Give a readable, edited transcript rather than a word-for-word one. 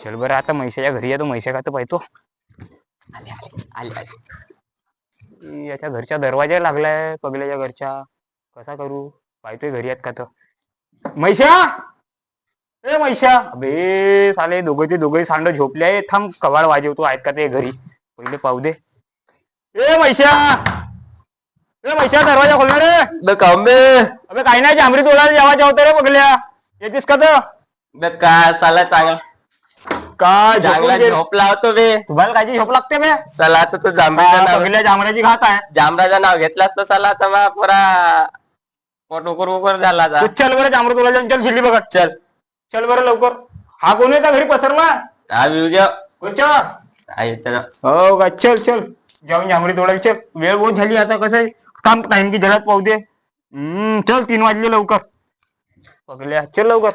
चल बरं आता म्हैशाच्या घरी येतो, म्हैशा का तर पाहतो. याच्या घरच्या दरवाजा लागलाय पगल्याच्या घरच्या. कसा करू पाहतोय घरी आहेत का तर. म्हैशा ए म्हैशा, अबे साले दोघे सांड झोपले आहे. थांब कवाड वाजवतो आहेत का ते घरी, पहिले पाहू दे. ए म्हैशा, ए म्हैशा दरवाजा खोलणार रे. कांबे अबे काही नाही, जांभरी तोडायला जेव्हा जेवता रे पगल्या. येतेस का तर. का साला चांगला काय चांगला झोप लावतो बे. तुम्हाला कायची झोप लागते बे. साला आता तो जांभळीचं नाव पगल्या जांभळाची घात आहे. जांभळाचं नाव घेतलास तर साला आता बा पुरा पोट उकर झाला. तू चल बरं जांभळ तोडायला, चल झिल्ली बघत. चल चल बरं लवकर. हा कोण आहे घरी पसरला. हा विजय कोणच्या. चल हो का, चल चल जाऊन जांभळी तोडायची. वेळ बहुत झाली आता, कसं आहे काम टाइम की जरात पाहू दे. चल 3 वाजले लवकर. पगल्या चल लवकर.